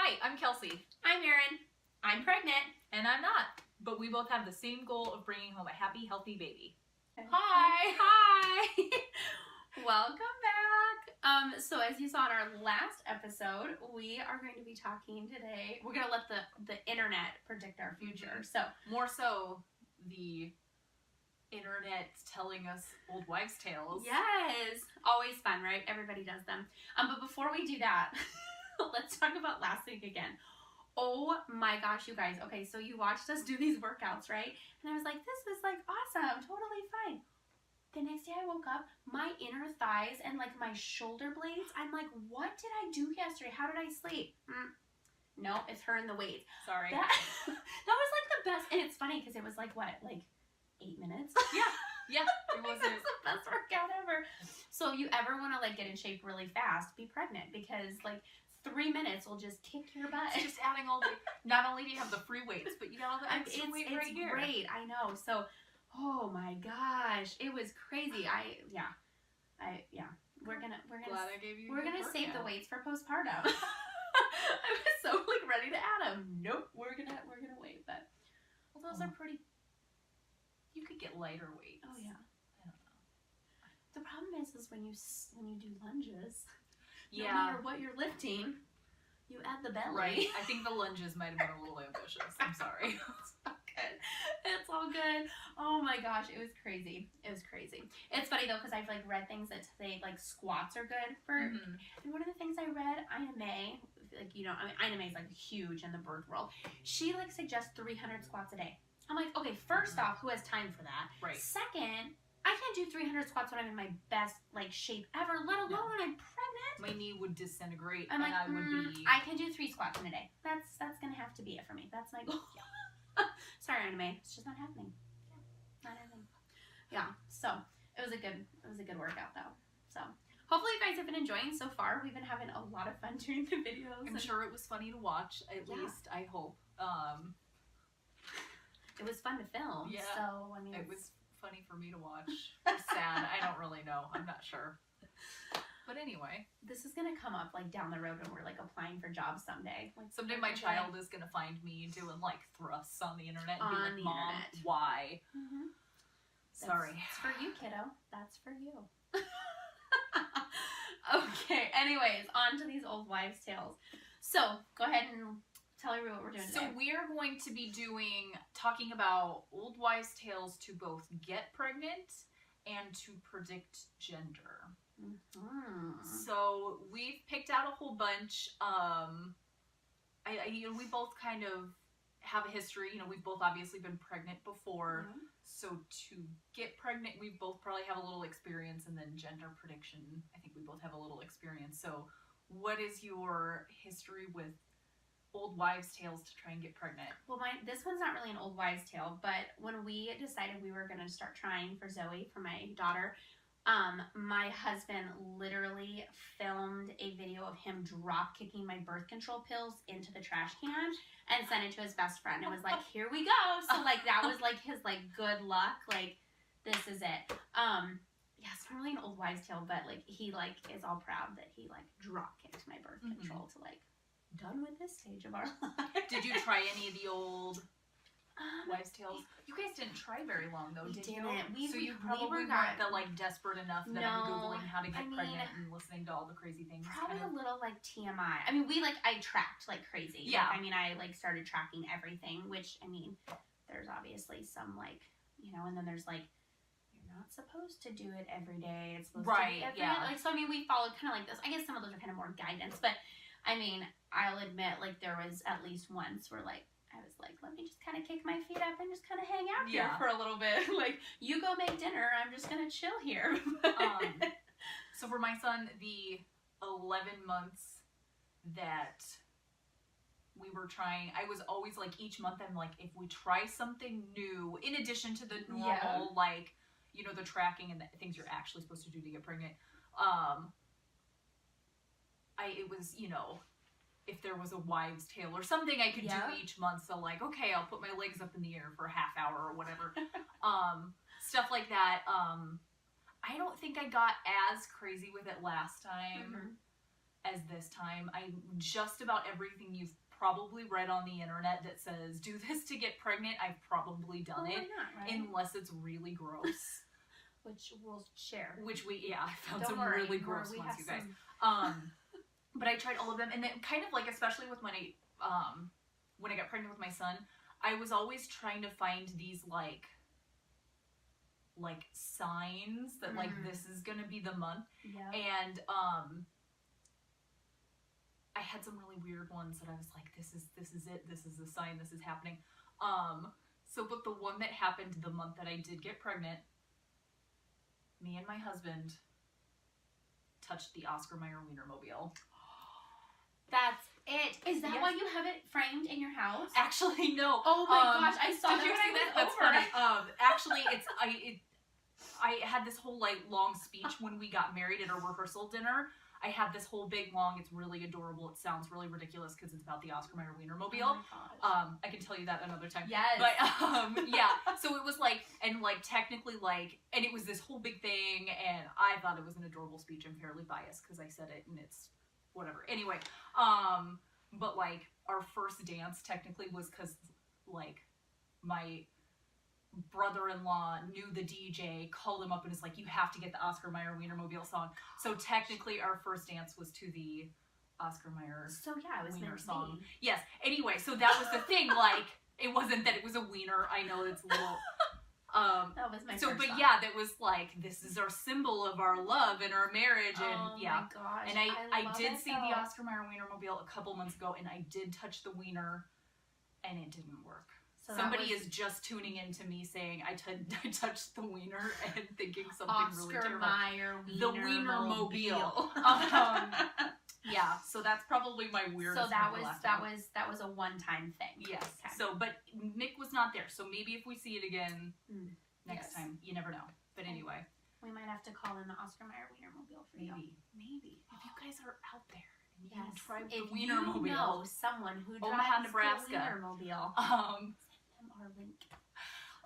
Hi, I'm Kelsey. I'm Eryn. I'm pregnant. And I'm not. But we both have the same goal of bringing home a happy, healthy baby. Hi. Hi. Welcome back. So as you saw in our last episode, we are going to be talking today. We're going to let the internet predict our future. So more so the internet telling us old wives' tales. Yes. Always fun, right? Everybody does them. But before we do that, let's talk about last week again. Oh my gosh, you guys. Okay, so you watched us do these workouts, right? And I was like, this was like awesome, totally fine. The next day I woke up, my inner thighs and like my shoulder blades, I'm like, what did I do yesterday? How did I sleep? No, it's her in the weights. Sorry. That was like the best. And it's funny because it was like, what, like 8 minutes? Yeah, it was That's the best workout ever. So if you ever want to like get in shape really fast, be pregnant, because like 3 minutes will just kick your butt. It's just adding all the, not only do you have the free weights, but you got all the extra weight right here. It's great, I know. So, oh my gosh, it was crazy. We're gonna Glad I gave you we're gonna save the weights for postpartum. I was so like ready to add them. Nope, we're gonna wait. But well, those are pretty. You could get lighter weights. Oh yeah. I don't know. The problem is when you do lunges. Yeah. No matter what you're lifting, you add the belly. Right. I think the lunges might have been a little ambitious. I'm sorry. It's all good. It's all good. Oh my gosh, it was crazy. It was crazy. It's funny though, because I've like read things that say like squats are good for. Mm-hmm. And one of the things I read, Ina May, like Ina May is like huge in the birth world. She like suggests 300 squats a day. I'm like, okay, first off, who has time for that? Right. Second, I can't do 300 squats when I'm in my best like shape ever, let alone when I'm pregnant. My knee would disintegrate, I'm like, I would be. I can do 3 squats in a day. That's gonna have to be it for me. That's my goal. Sorry, Anime. It's just not happening. Yeah, not happening. Yeah. So it was a good workout though. So hopefully you guys have been enjoying so far. We've been having a lot of fun doing the videos. I'm sure it was funny to watch. At least I hope. It was fun to film. Yeah. So I mean, it was funny for me to watch. It was sad. I don't really know. I'm not sure. But anyway, this is gonna come up like down the road when we're like applying for jobs someday. Like someday my child is gonna find me doing like thrusts on the internet and be like, "Mom, internet. why?" Mm-hmm. Sorry. It's for you, kiddo. That's for you. Okay. Anyways, on to these old wives' tales. So go ahead and tell everyone what we're doing today. So we are going to be talking about old wives' tales to both get pregnant and to predict gender. Mm-hmm. So we've picked out a whole bunch. We both kind of have a history. We've both obviously been pregnant before. Mm-hmm. So to get pregnant, we both probably have a little experience, and then gender prediction, I think we both have a little experience. So what is your history with old wives' tales to try and get pregnant? Well, this one's not really an old wives' tale, but when we decided we were going to start trying for Zoe, for my daughter, my husband literally filmed a video of him drop kicking my birth control pills into the trash can and sent it to his best friend. It was like, here we go. So like that was like his like good luck. Like this is it. Yeah, it's not really an old wives' tale, but like he like is all proud that he like drop kicked my birth control to like done with this stage of our life. Did you try any of the old wives' tales? You guys didn't try very long though, did you? So you probably weren't like desperate enough that I'm Googling how to get pregnant and listening to all the crazy things. Probably a little like TMI. I mean, I tracked like crazy. Yeah. Like, I mean, I like started tracking everything, which I mean, there's obviously some like, and then there's like, you're not supposed to do it every day. It's supposed to be every day. Like, so I mean, we followed kind of like this. I guess some of those are kind of more guidance, but I mean, I'll admit like there was at least once where like, I was like, let me just kind of kick my feet up and just kind of hang out here for a little bit. Like, you go make dinner. I'm just going to chill here. So for my son, the 11 months that we were trying, I was always like, each month I'm like, if we try something new, in addition to the normal, like, the tracking and the things you're actually supposed to do to get pregnant, it was, if there was a wives' tale or something I could do each month. So like, okay, I'll put my legs up in the air for a half hour or whatever. Stuff like that. I don't think I got as crazy with it last time. as this time. Just about everything you've probably read on the internet that says do this to get pregnant, I've probably done it, not, right? unless it's really gross. Which we'll share. I found Don't some worry, really gross we ones, have you guys. some. But I tried all of them, and then kind of like, especially with when I got pregnant with my son, I was always trying to find these like signs that like this is gonna be the month. Yeah. And I had some really weird ones that I was like, this is it, this is the sign, this is happening. But the one that happened the month that I did get pregnant, me and my husband touched the Oscar Mayer Wienermobile. That's it. Is that Yes. why you have it framed in your house? Actually, no. Oh my gosh, I saw did that you when see I that? was That's over. funny. Actually, I had this whole like long speech when we got married at our rehearsal dinner. I had this whole big long. It's really adorable. It sounds really ridiculous because it's about the Oscar Mayer Wienermobile. Oh my gosh. I can tell you that another time. Yes. But yeah. So it was like, and like technically like, and it was this whole big thing, and I thought it was an adorable speech. I'm fairly biased because I said it, and it's whatever. Anyway, but like our first dance technically was because like my brother-in-law knew the DJ, called him up and was like, you have to get the Oscar Mayer Wienermobile song. So technically our first dance was to the Oscar Mayer So yeah, it was Wiener meant to song. be. Yes. Anyway, so that was the thing. Like, it wasn't that it was a wiener. I know it's a little. That was my So, first but thought. yeah, that was like, this is our symbol of our love and our marriage, and Oh yeah. my gosh. And I love did it, see though. the Oscar Mayer Wienermobile a couple months ago, and I did touch the wiener, and it didn't work. So Somebody is just tuning in to me saying I touched the wiener and thinking something really Oscar terrible. Mayer The Wienermobile. Yeah, so that's probably my weirdest. So that one. was a one-time thing. Yes. Okay. So, but Nick was not there. So maybe if we see it again next Yes. time, you never know. But anyway, We might have to call in the Oscar Mayer Wienermobile for you. maybe if you guys are out there and you Yes. can drive If the you Wienermobile. know someone who drives Omaha, the Nebraska. Wienermobile, Um. send them our link.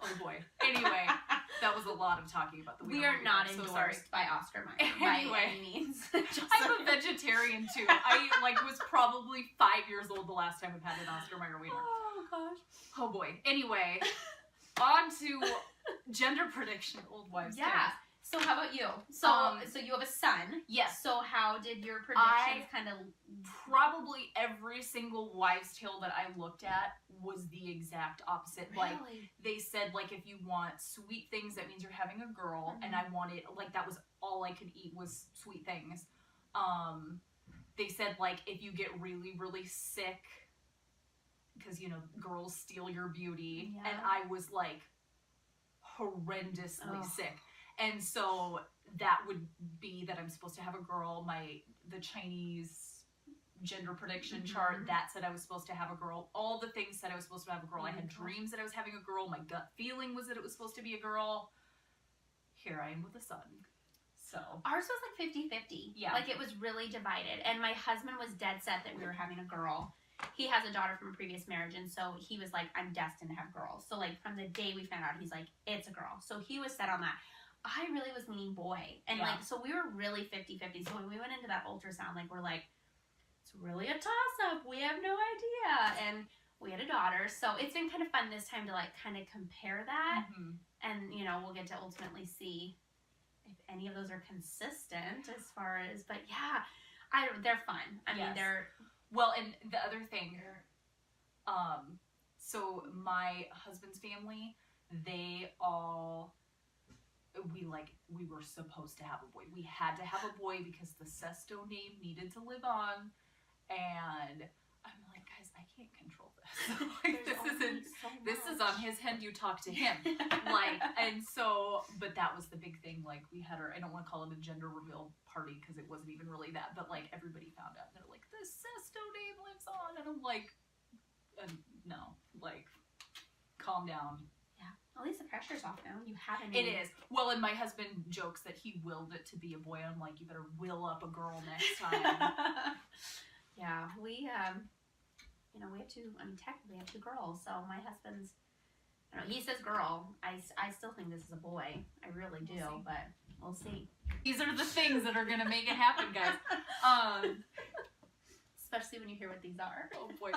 Oh boy. Anyway, that was a lot of talking about the Wienermobile. We are not I'm so endorsed sorry. by Oscar Mayer by Anyway. any means. I'm a vegetarian too. I was probably 5 years old the last time I've had an Oscar Mayer wiener. Oh gosh. Oh boy. Anyway, on to gender prediction, Old Wives. Yeah. tales. So how about you? So you have a son. Yes. So how did your predictions kind of? Probably every single wives' tale that I looked at was the exact opposite. Like, Really? they said, like, if you want sweet things, that means you're having a girl. And I wanted, like, that was all I could eat was sweet things. They said, like, if you get really, really sick, because, you know, girls steal your beauty. Yeah. And I was, like, horrendously Oh. sick. And so that would be that I'm supposed to have a girl. The Chinese gender prediction chart, that said I was supposed to have a girl. All the things said I was supposed to have a girl. I had dreams that I was having a girl. My gut feeling was that it was supposed to be a girl. Here I am with a son. So Ours was like 50-50. Yeah. Like it was really divided. And my husband was dead set that we were having a girl. He has a daughter from a previous marriage, and so he was like, I'm destined to have girls. So like from the day we found out, he's like, it's a girl. So he was set on that. I really was leaning boy. And like, so we were really 50-50. So when we went into that ultrasound, like we're like, it's really a toss-up. We have no idea. And we had a daughter. So it's been kind of fun this time to like kind of compare that. And, you know, we'll get to ultimately see if any of those are consistent as far as, but yeah, they're fun. I mean, they're. Well, and the other thing, so my husband's family, we were supposed to have a boy. We had to have a boy because the Sesto name needed to live on. And I'm like, guys, I can't control this. Like, this is on his head. You talk to him. Like, and so, but that was the big thing. Like, we had I don't want to call it a gender reveal party because it wasn't even really that. But like, everybody found out. They're like, the Sesto name lives on. And I'm like, no, like, calm down. Yeah. At least the pressure's off now. You have a It name. is. Well, and my husband jokes that he willed it to be a boy. I'm like, you better will up a girl next time. Yeah, we you know, we have technically have two girls. So my husband's, I don't know, he says girl. I still think this is a boy. I really do, We'll see. but we'll see. These are the things that are gonna make it happen, guys. Especially when you hear what these are. Oh boy.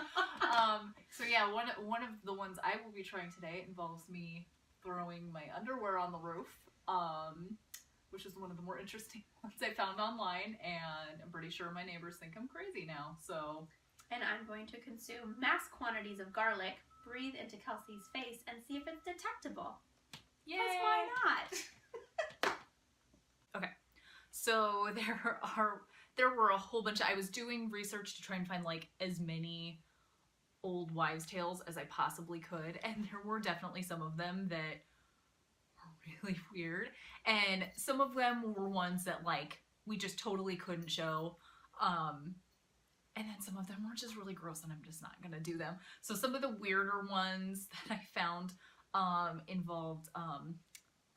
So yeah, one of the ones I will be trying today involves me throwing my underwear on the roof, which is one of the more interesting ones I found online, and I'm pretty sure my neighbors think I'm crazy now. So. And I'm going to consume mass quantities of garlic, breathe into Kelsey's face, and see if it's detectable. Yay! Because why not? Okay, so there were a whole bunch. I was doing research to try and find like as many old wives' tales as I possibly could, and there were definitely some of them that were really weird, and some of them were ones that like we just totally couldn't show. And then some of them were just really gross, and I'm just not gonna do them. So some of the weirder ones that I found involved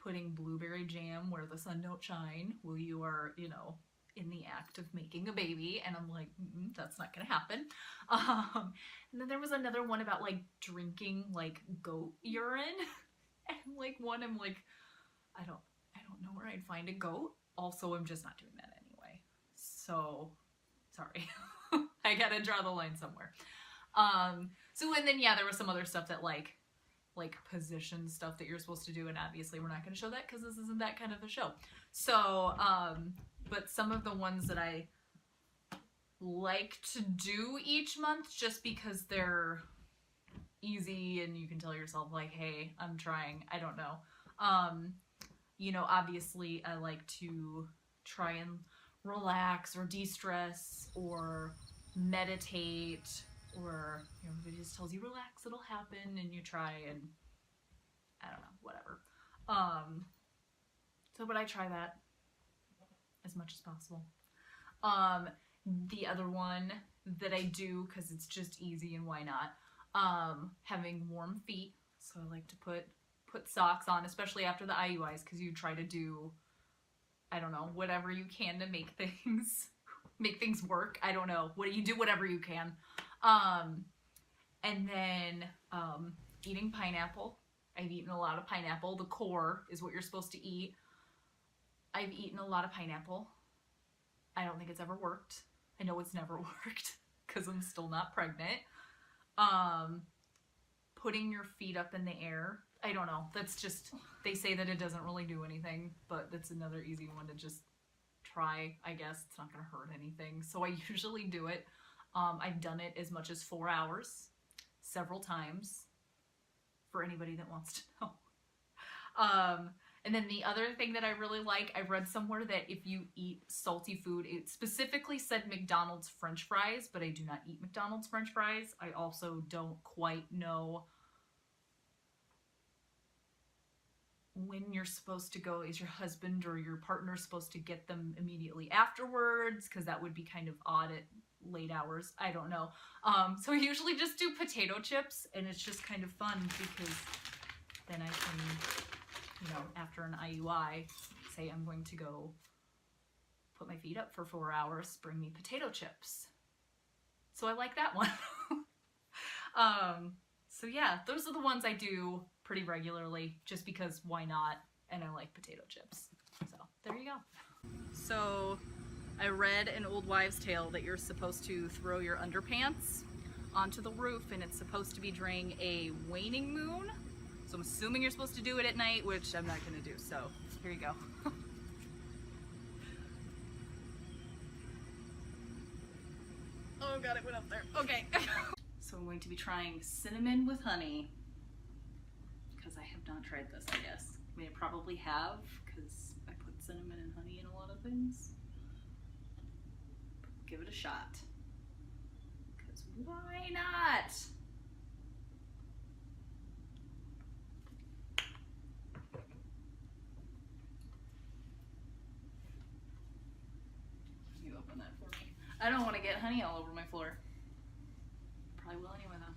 putting blueberry jam where the sun don't shine while you are, you know, in the act of making a baby. And I'm like, that's not gonna happen. And then there was another one about like drinking like goat urine. And like one, I'm like, I don't know where I'd find a goat. Also, I'm just not doing that anyway. So, sorry. I gotta draw the line somewhere. So, and then, yeah, there was some other stuff that, like position stuff that you're supposed to do, and obviously we're not gonna show that because this isn't that kind of a show. So, but some of the ones that I like to do each month just because they're easy and you can tell yourself, like, hey, I'm trying, I don't know. You know, obviously I like to try and relax or de-stress or meditate, or, you know, everybody just tells you relax, it'll happen, and you try, and I don't know, whatever. So but I try that as much as possible. The other one that I do because it's just easy and why not, having warm feet. So I like to put socks on, especially after the IUIs, because you try to do, I don't know, whatever you can to make things work. I don't know. You do whatever you can. And then eating pineapple. I've eaten a lot of pineapple. The core is what you're supposed to eat. I've eaten a lot of pineapple. I don't think it's ever worked. I know it's never worked because I'm still not pregnant. Putting your feet up in the air. I don't know. That's just, they say that it doesn't really do anything, but that's another easy one to just try, I guess. It's not going to hurt anything. So I usually do it. I've done it as much as 4 hours, several times, for anybody that wants to know. And then the other thing that I really like, I read somewhere that if you eat salty food, it specifically said McDonald's French fries, but I do not eat McDonald's French fries. I also don't quite know when you're supposed to go. Is your husband or your partner supposed to get them immediately afterwards? Because that would be kind of odd at late hours. I don't know. So I usually just do potato chips, and it's just kind of fun because then I can, you know, after an IUI, say I'm going to go put my feet up for 4 hours, bring me potato chips. So I like that one. So yeah, those are the ones I do pretty regularly just because why not? And I like potato chips. So there you go. So I read an old wives' tale that you're supposed to throw your underpants onto the roof, and it's supposed to be during a waning moon. So I'm assuming you're supposed to do it at night, which I'm not going to do. So here you go. Oh god, it went up there. Okay. So I'm going to be trying cinnamon with honey, because I have not tried this, I guess. I mean, I probably have, because I put cinnamon and honey in a lot of things. But give it a shot. Because why not? You open that for me. I don't want to get honey all over my floor. Probably will anyway, though.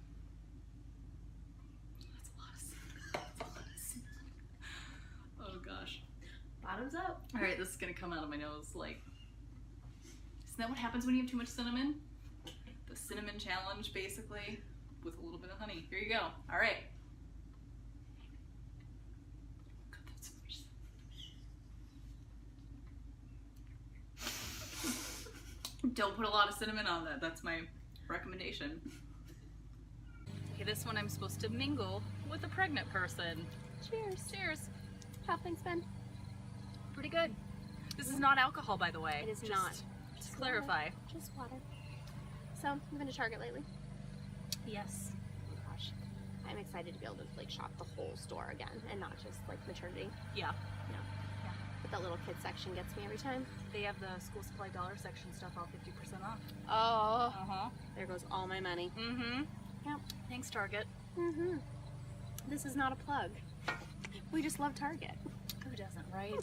That's a lot of cinnamon. Oh gosh. Bottoms up. Alright, this is gonna come out of my nose like... Isn't that what happens when you have too much cinnamon? The cinnamon challenge, basically, with a little bit of honey. Here you go. Alright. God, that's so much cinnamon. Don't put a lot of cinnamon on that. That's my recommendation. Okay, this one I'm supposed to mingle with a pregnant person. Cheers. Cheers. How things been? Pretty good. This is not alcohol, by the way. It is not. Just to clarify. Just water. So, you've been to Target lately? Yes. Oh gosh. I'm excited to be able to like shop the whole store again and not just like maternity. Yeah. But that little kids section gets me every time. They have the school supply dollar section stuff all 50% off. Oh. Uh-huh. There goes all my money. Mm-hmm. Yep. Thanks, Target. Mm-hmm. This is not a plug. We just love Target. Who doesn't, right?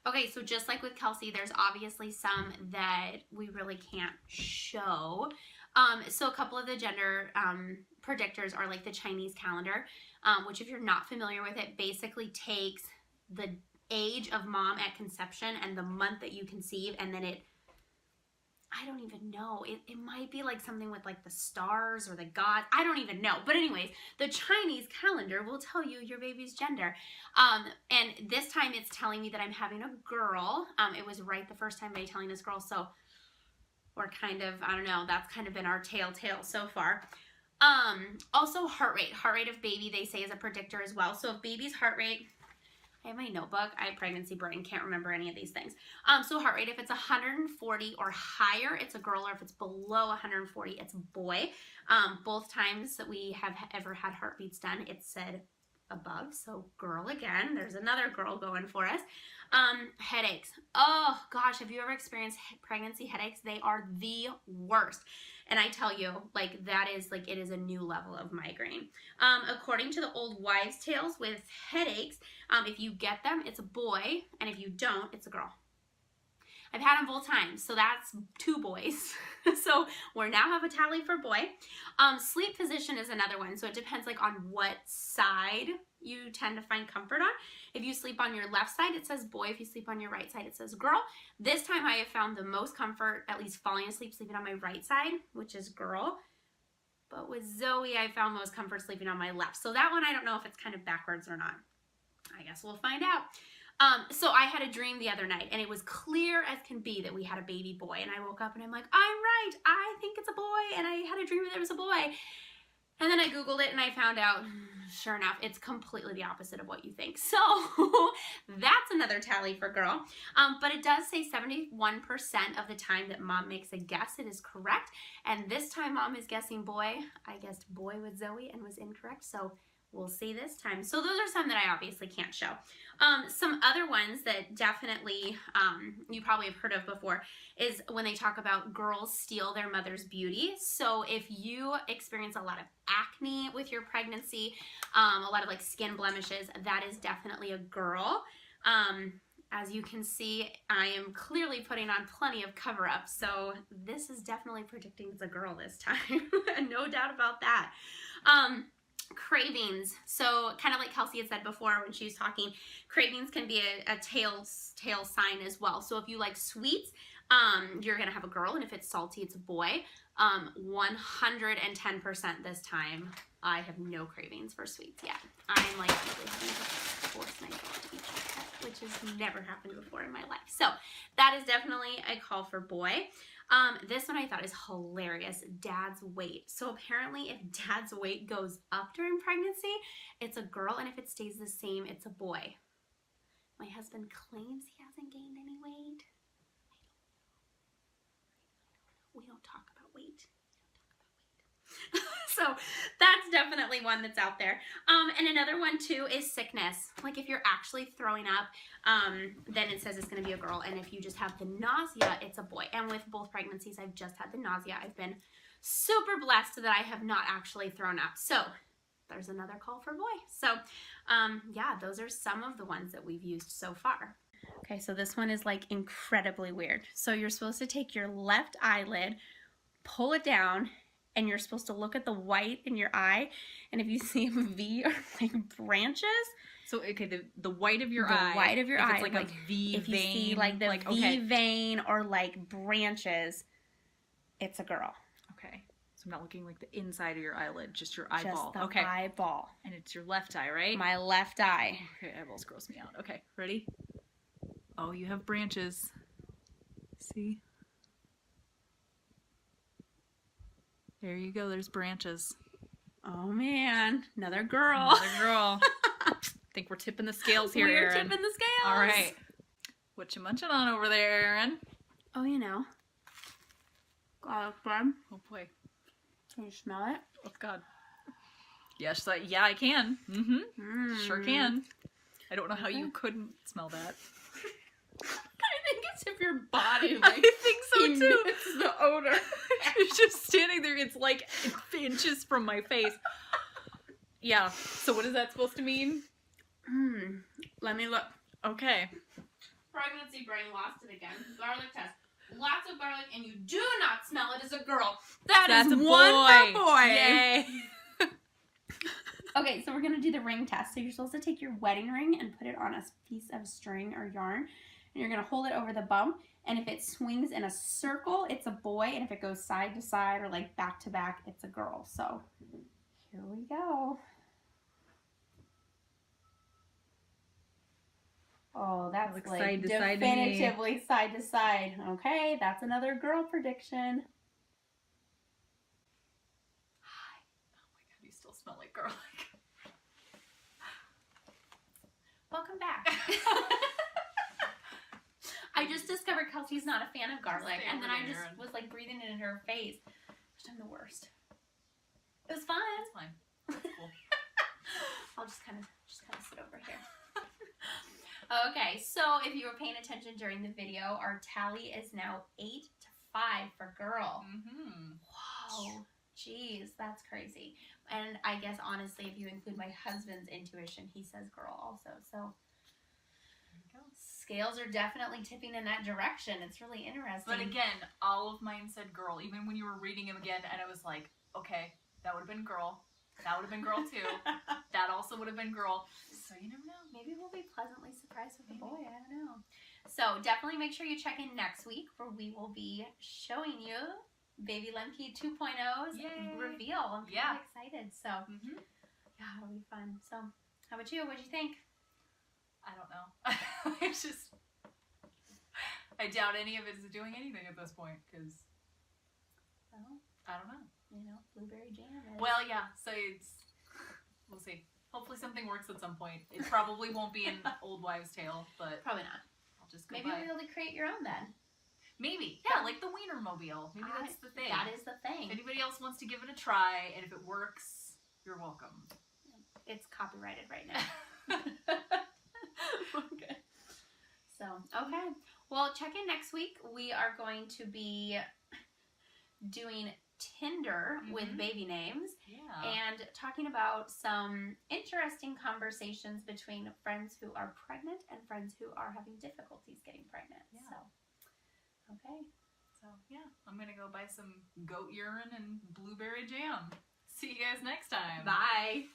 Okay, so just like with Kelsey, there's obviously some that we really can't show. So a couple of the gender predictors are like the Chinese calendar, which if you're not familiar with it, basically takes the age of mom at conception and the month that you conceive, and then I don't even know. It might be like something with like the stars or the gods. I don't even know. But anyways, the Chinese calendar will tell you your baby's gender. And this time it's telling me that I'm having a girl. It was right the first time by telling us girl. So we're kind of, I don't know, that's kind of been our telltale so far. Also heart rate of baby, they say is a predictor as well. So if baby's heart rate, I have my notebook. I have pregnancy brain. Can't remember any of these things. So heart rate, if it's 140 or higher, it's a girl, or if it's below 140, it's a boy. Both times that we have ever had heartbeats done, it said above. So girl again. There's another girl going for us. Headaches. Oh gosh, have you ever experienced pregnancy headaches? They are the worst. And I tell you, like, that is like, it is a new level of migraine. According to the old wives' tales with headaches, if you get them, it's a boy, and if you don't, it's a girl. I've had them both times, so that's 2 boys. So we now have a tally for boy. Sleep position is another one, so it depends like on what side you tend to find comfort on. If you sleep on your left side, it says boy. If you sleep on your right side, it says girl. This time I have found the most comfort, at least falling asleep, sleeping on my right side, which is girl. But with Zoe, I found most comfort sleeping on my left. So that one, I don't know if it's kind of backwards or not. I guess we'll find out. So I had a dream the other night, and it was clear as can be that we had a baby boy. And I woke up and I'm like, I'm right. I think it's a boy. And I had a dream that it was a boy. And then I Googled it and I found out, sure enough, it's completely the opposite of what you think. So that's another tally for girl. But it does say 71% of the time that mom makes a guess, it is correct. And this time mom is guessing boy. I guessed boy with Zoe and was incorrect. So we'll see this time. So those are some that I obviously can't show. Some other ones that definitely you probably have heard of before is when they talk about girls steal their mother's beauty. So if you experience a lot of acne with your pregnancy, a lot of like skin blemishes, that is definitely a girl. As you can see, I am clearly putting on plenty of cover-up, so this is definitely predicting it's a girl this time. No doubt about that. Cravings. So kind of like Kelsey had said before when she was talking, cravings can be a tail sign as well. So if you like sweets, you're going to have a girl, and if it's salty, it's a boy. 110% this time. I have no cravings for sweets yet. I'm like having to force myself to eat chocolate, which has never happened before in my life. So that is definitely a call for boy. This one I thought is hilarious, dad's weight. So apparently if dad's weight goes up during pregnancy, it's a girl, and if it stays the same, it's a boy. My husband claims he hasn't gained any weight. We don't talk about weight. So that's definitely one that's out there. And another one too is sickness. Like if you're actually throwing up, then it says it's going to be a girl. And if you just have the nausea, it's a boy. And with both pregnancies, I've just had the nausea. I've been super blessed that I have not actually thrown up. So there's another call for boy. So yeah, those are some of the ones that we've used so far. Okay, so this one is like incredibly weird. So you're supposed to take your left eyelid, pull it down, and you're supposed to look at the white in your eye, and if you see a V or like branches. So okay, the white of your eye. The white of your eye. It's like a V if vein. If you see like the V vein or like branches, it's a girl. Okay. So I'm not looking like the inside of your eyelid, just your eyeball. Just the eyeball. And it's your left eye, right? My left eye. Okay, eyeballs gross me out. Okay, ready? Oh, you have branches. See? There you go. There's branches. Oh man, another girl. Another girl. I think we're tipping the scales here, We're Eryn. tipping the scales. All right. What you munching on over there, Eryn? Oh, you know. Garlic bread. Oh boy. Can you smell it? Oh God. Yes, yeah, I can. Mm-hmm. Sure can. I don't know how you couldn't smell that. I think it's if your body I think so too. emits the odor. You're just standing there. It's like inches from my face. Yeah. So what is that supposed to mean? Let me look. Okay. Pregnancy brain lost it again. Garlic test. Lots of garlic, and you do not smell it as a girl. That's a one boy. for boy. Yay. Okay, so we're going to do the ring test. So you're supposed to take your wedding ring and put it on a piece of string or yarn. And you're going to hold it over the bump. And if it swings in a circle, it's a boy. And if it goes side to side or like back to back, it's a girl. So here we go. Oh, that's Looks like side to side to me. definitively side to side. Okay, that's another girl prediction. Still smell like garlic. Welcome back. I just discovered Kelsey's not a fan of garlic, and then I just was like breathing it in her face. I'm the worst. It was fun. That's fine. That's cool. I'll just kind of sit over here. Okay, so if you were paying attention during the video, our tally is now 8-5 for girl. Whoa. Jeez, that's crazy. And I guess, honestly, if you include my husband's intuition, he says girl also. So, scales are definitely tipping in that direction. It's really interesting. But again, all of mine said girl. Even when you were reading them again, and I was like, okay, that would have been girl. That would have been girl, too. That also would have been girl. So, you never know. Maybe we'll be pleasantly surprised with a boy. I don't know. So, definitely make sure you check in next week, where we will be showing you Baby Lemke 2.0's reveal. I'm really excited. So, yeah, it'll be fun. So, how about you? What'd you think? I don't know. It's just, I doubt any of it is doing anything at this point, because, Well, I don't know. you know, blueberry jam is... Well, yeah, so we'll see. Hopefully something works at some point. It probably won't be an Old Wives' Tale, but Probably not. I'll just go Maybe by. we'll be able to create your own then. Maybe. Yeah, like the Wienermobile. Maybe that's the thing. That is the thing. If anybody else wants to give it a try, and if it works, you're welcome. It's copyrighted right now. Okay. So, okay. Well, check in next week. We are going to be doing Tinder with baby names and talking about some interesting conversations between friends who are pregnant and friends who are having difficulties getting pregnant. Yeah. So, okay. So, yeah, I'm going to go buy some goat urine and blueberry jam. See you guys next time. Bye.